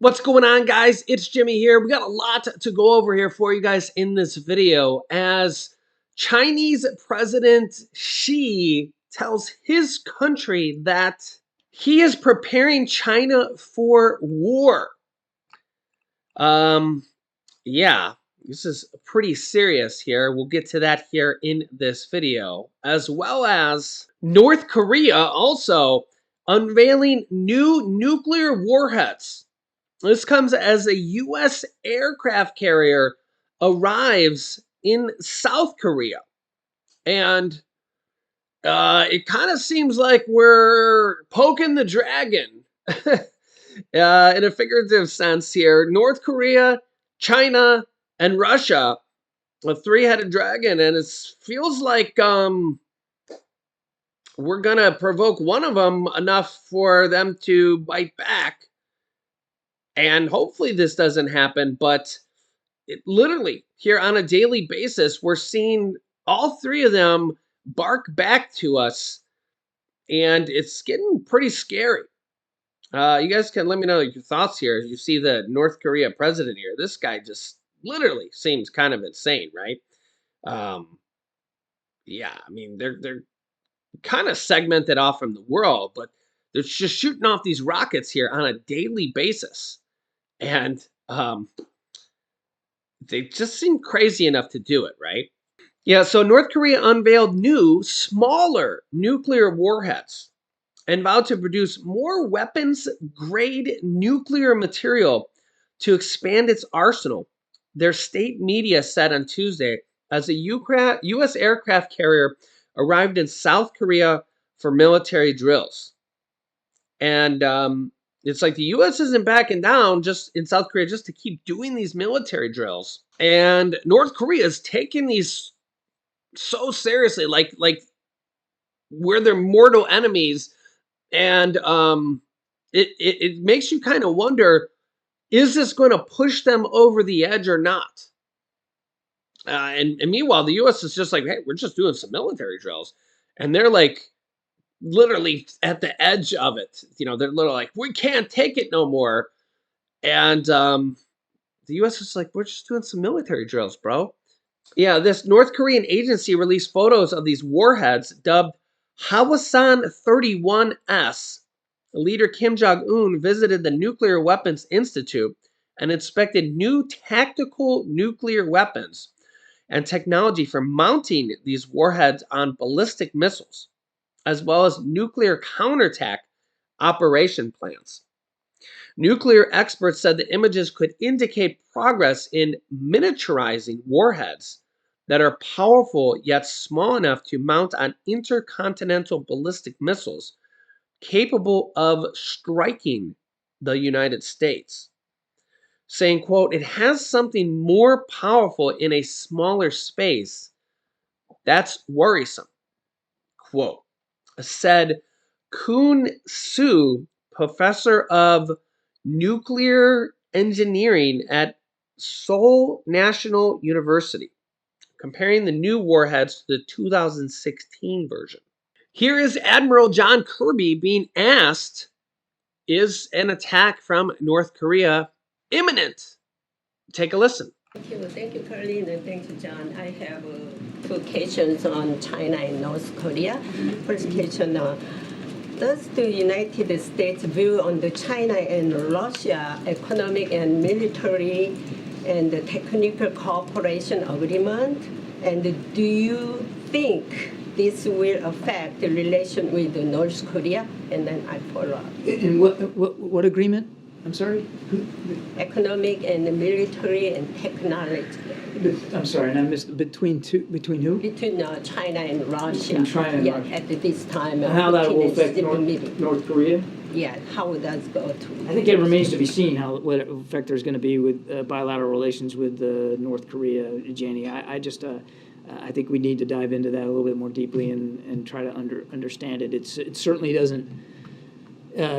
What's going on, guys? It's Jimmy here. We got a lot to go over here for you guys in this video as Chinese President Xi tells his country that he is preparing China for war. Yeah, this is pretty serious here. We'll get to that here in this video, as well as North Korea also unveiling new nuclear warheads. This comes as a U.S. aircraft carrier arrives in South Korea. And it kind of seems like we're poking the dragon in a figurative sense here. North Korea, China, and Russia, a three-headed dragon. And it feels like we're going to provoke one of them enough for them to bite back. And hopefully this doesn't happen, but literally here on a daily basis, we're seeing all three of them bark back to us, and it's getting pretty scary. You guys can let me know your thoughts here. You see the North Korea president here. This guy just literally seems kind of insane, right? Yeah, I mean they're kind of segmented off from the world, but they're just shooting off these rockets here on a daily basis, and they just seem crazy enough to do it, right? Yeah, so North Korea unveiled new, smaller nuclear warheads and vowed to produce more weapons-grade nuclear material to expand its arsenal, their state media said on Tuesday as a U.S. aircraft carrier arrived in South Korea for military drills. And it's like the U.S. isn't backing down just in South Korea just to keep doing these military drills. And North Korea is taking these so seriously, like we're their mortal enemies. And it makes you kind of wonder, is this going to push them over the edge or not? And meanwhile, the U.S. is just like, hey, we're just doing some military drills. And they're like, literally at the edge of it. You know, they're literally like, we can't take it no more. And the U.S. is like, we're just doing some military drills, bro. Yeah, this North Korean agency released photos of these warheads dubbed Hwasan 31S. Leader Kim Jong-un visited the Nuclear Weapons Institute and inspected new tactical nuclear weapons and technology for mounting these warheads on ballistic missiles, as well as nuclear counterattack operation plans. Nuclear experts said the images could indicate progress in miniaturizing warheads that are powerful yet small enough to mount on intercontinental ballistic missiles capable of striking the United States. Saying, quote, it has something more powerful in a smaller space. That's worrisome. Quote, said Kun Su, professor of nuclear engineering at Seoul National University, comparing the new warheads to the 2016 version. Here is Admiral John Kirby being asked, is an attack from North Korea imminent? Take a listen. Thank you, Carlene, and thank you, John. I have two questions on China and North Korea. First question, does the United States view on the China and Russia economic and military and technical cooperation agreement? And do you think this will affect the relation with North Korea? And then I follow up. And what agreement? I'm sorry? Economic and military and technology. I'm sorry, and I missed between who? Between China and Russia. Between China and Russia. At this time. And how that will affect North North Korea? Yeah, how it does go to. I think it remains to be seen what effect there's going to be with bilateral relations with North Korea, Jenny. I think we need to dive into that a little bit more deeply and try to understand it. It certainly doesn't.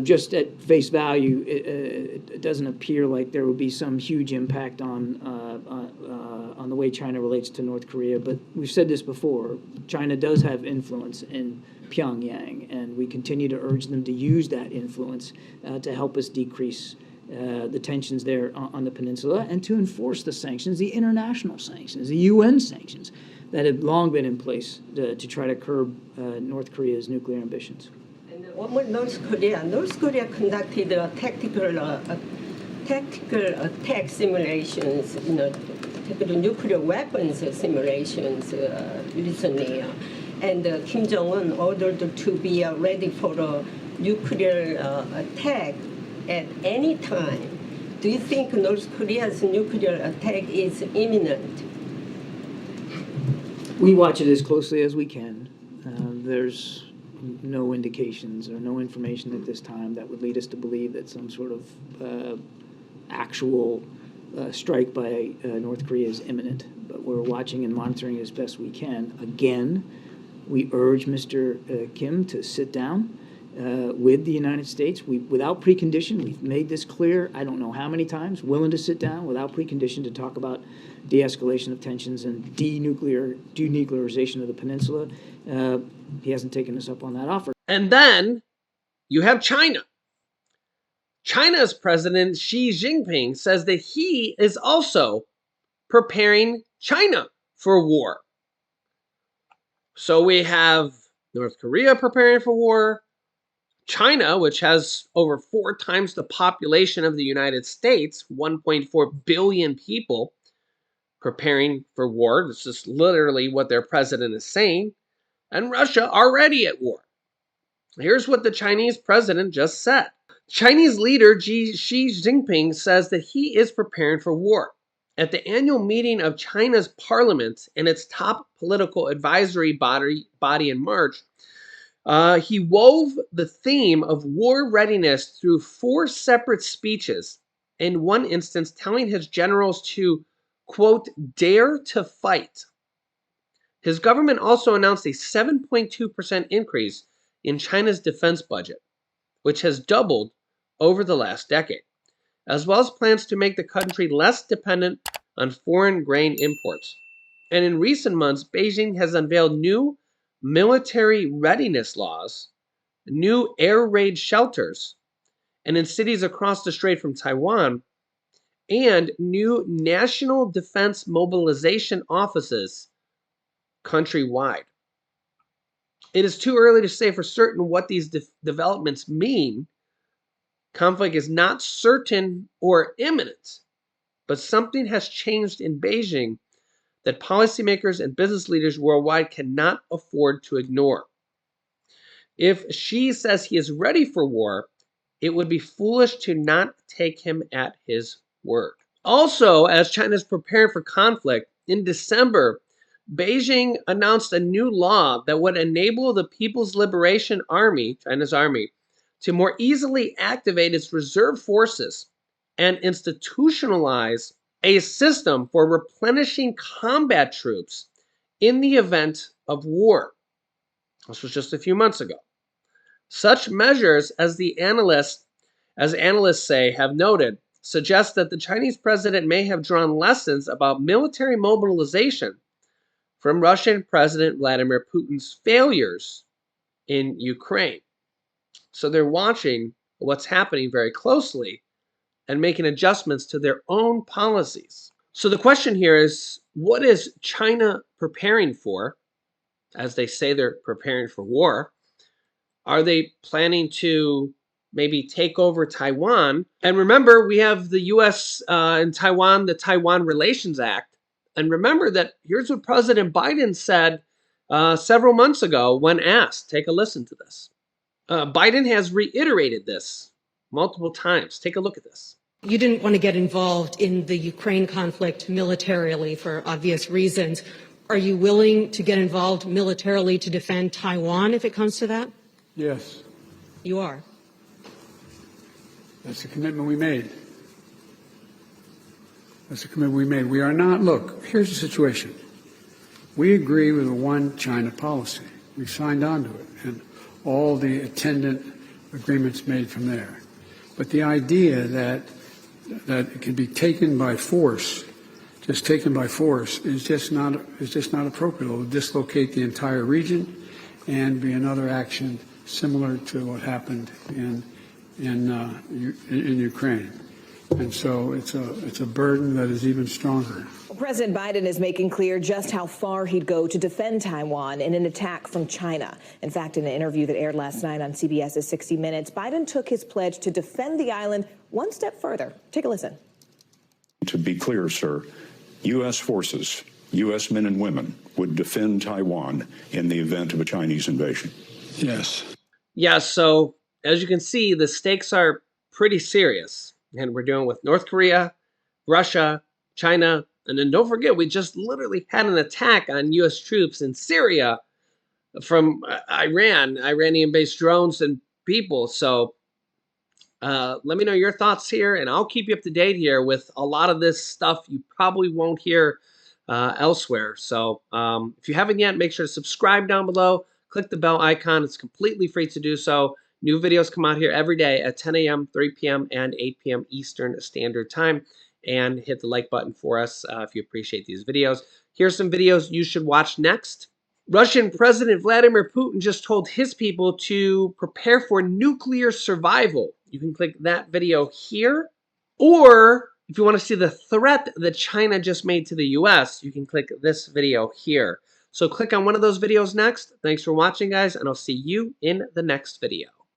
Just at face value, it doesn't appear like there will be some huge impact on the way China relates to North Korea. But we've said this before: China does have influence in Pyongyang, and we continue to urge them to use that influence to help us decrease the tensions there on the peninsula, and to enforce the sanctions, the international sanctions, the UN sanctions that have long been in place to try to curb North Korea's nuclear ambitions. And one more, North Korea. North Korea conducted tactical attack simulations, tactical nuclear weapons simulations recently. And Kim Jong-un ordered to be ready for a nuclear attack at any time. Do you think North Korea's nuclear attack is imminent? We watch it as closely as we can. There's no indications or no information at this time that would lead us to believe that some sort of actual strike by North Korea is imminent. But we're watching and monitoring as best we can. Again, we urge Mr. Kim to sit down with the United States. Without precondition, we've made this clear, I don't know how many times, willing to sit down without precondition to talk about de-escalation of tensions and denuclearization of the peninsula. He hasn't taken us up on that offer. And then you have China. China's President Xi Jinping says that he is also preparing China for war. So we have North Korea preparing for war, China, which has over 4 times the population of the United States, 1.4 billion people, preparing for war. This is literally what their president is saying. And Russia already at war. Here's what the Chinese president just said. Chinese leader Xi Jinping says that he is preparing for war. At the annual meeting of China's parliament and its top political advisory body in March, he wove the theme of war readiness through 4 separate speeches, in one instance telling his generals to, quote, dare to fight. His government also announced a 7.2% increase in China's defense budget, which has doubled over the last decade, as well as plans to make the country less dependent on foreign grain imports. And in recent months, Beijing has unveiled new military readiness laws, new air raid shelters, and in cities across the strait from Taiwan, and new national defense mobilization offices countrywide. It is too early to say for certain what these developments mean. Conflict is not certain or imminent, but something has changed in Beijing that policymakers and business leaders worldwide cannot afford to ignore. If Xi says he is ready for war, it would be foolish to not take him at his word. Also, as China is preparing for conflict, in December, Beijing announced a new law that would enable the People's Liberation Army, China's army, to more easily activate its reserve forces and institutionalize a system for replenishing combat troops in the event of war. This was just a few months ago. Such measures, as analysts say, have noted, suggest that the Chinese president may have drawn lessons about military mobilization from Russian President Vladimir Putin's failures in Ukraine. So they're watching what's happening very closely and making adjustments to their own policies. So the question here is, what is China preparing for? As they say, they're preparing for war. Are they planning to maybe take over Taiwan? And remember, we have the U.S. And Taiwan, the Taiwan Relations Act. And remember that here's what President Biden said several months ago when asked. Take a listen to this. Biden has reiterated this multiple times. Take a look at this. You didn't want to get involved in the Ukraine conflict militarily for obvious reasons. Are you willing to get involved militarily to defend Taiwan if it comes to that? Yes. You are. That's the commitment we made. That's the commitment we made. We are not, look, here's the situation. We agree with a one China policy. We signed on to it and all the attendant agreements made from there. But the idea that it can be taken by force, just taken by force, is just not appropriate. It will dislocate the entire region and be another action similar to what happened in Ukraine. And so it's a burden that is even stronger. President Biden is making clear just how far he'd go to defend Taiwan in an attack from China. In fact, in an interview that aired last night on CBS's 60 Minutes, Biden took his pledge to defend the island one step further. Take a listen. To be clear, sir, U.S. forces, U.S. men and women would defend Taiwan in the event of a Chinese invasion. Yes. Yeah, so as you can see, the stakes are pretty serious. And we're dealing with North Korea, Russia, China, and then don't forget, we just literally had an attack on U.S. troops in Syria from Iranian-based drones and people. So let me know your thoughts here, and I'll keep you up to date here with a lot of this stuff you probably won't hear elsewhere. So if you haven't yet, make sure to subscribe down below. Click the bell icon. It's completely free to do so. New videos come out here every day at 10 a.m., 3 p.m., and 8 p.m. Eastern Standard Time. And hit the like button for us if you appreciate these videos. Here's some videos you should watch next. Russian President Vladimir Putin just told his people to prepare for nuclear survival. You can click that video here. Or if you want to see the threat that China just made to the U.S., you can click this video here. So click on one of those videos next. Thanks for watching, guys, and I'll see you in the next video.